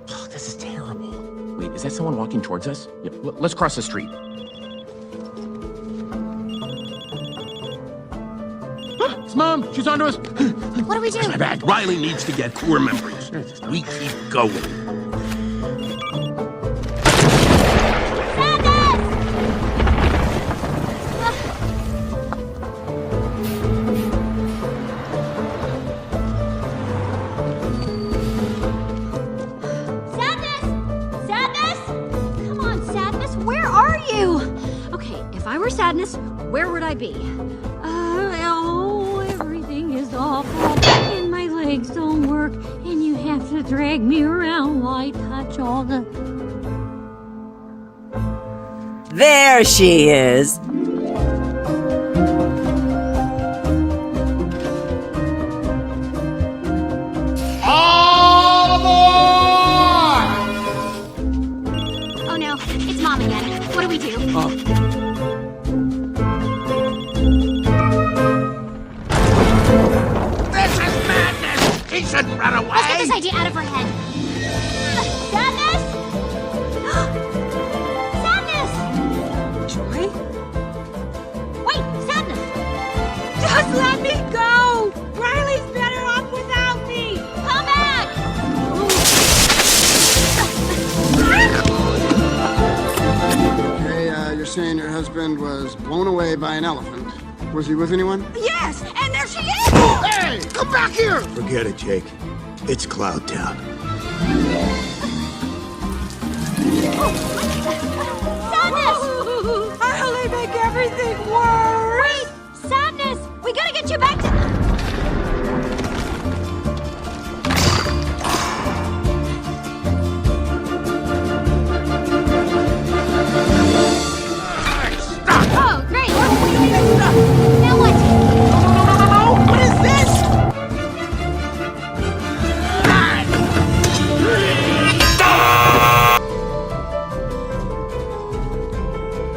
Oh, this is terrible. Wait, is that someone walking towards us? Yeah, let's cross the street. It's Mom! She's onto us! What do we do? Where's my bag? Riley needs to get core memories. We keep going. Sadness, where would I be? Everything is awful, and my legs don't work, and you have to drag me around while I touch all the... There she is. All aboard! Oh no, it's Mom again. What do we do? He should run away! Let's get this idea out of her head. Sadness! Sadness! Joy? Wait, Sadness! Just let me go! Riley's better off without me! Come back! Okay, you're saying your husband was blown away by an elephant. Was he with anyone? Yes, and there she is! Hey, come back here! Forget it, Jake. It's Cloud Town. Sadness! I'll only make everything worse! Wait! Sadness! We gotta get you back to... Oh, great! Now what? What is this?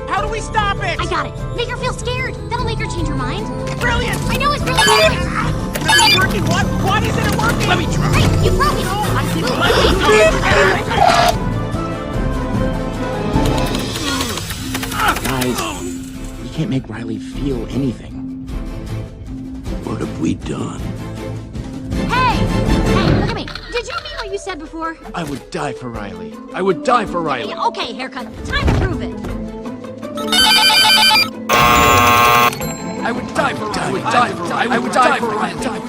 How do we stop it? I got it. Make her feel scared. That'll make her change her mind. Brilliant! I know it's brilliant. It's not working! What isn't it working? Let me try. Hey, you broke it. Guys, we can't make Riley feel anything. What have we done? Hey, look at me. Did you mean what you said before? I would die for Riley. I would die for Riley. Okay, haircut. Time to prove it. I would die for Riley. I would die for Riley. I would die for Riley.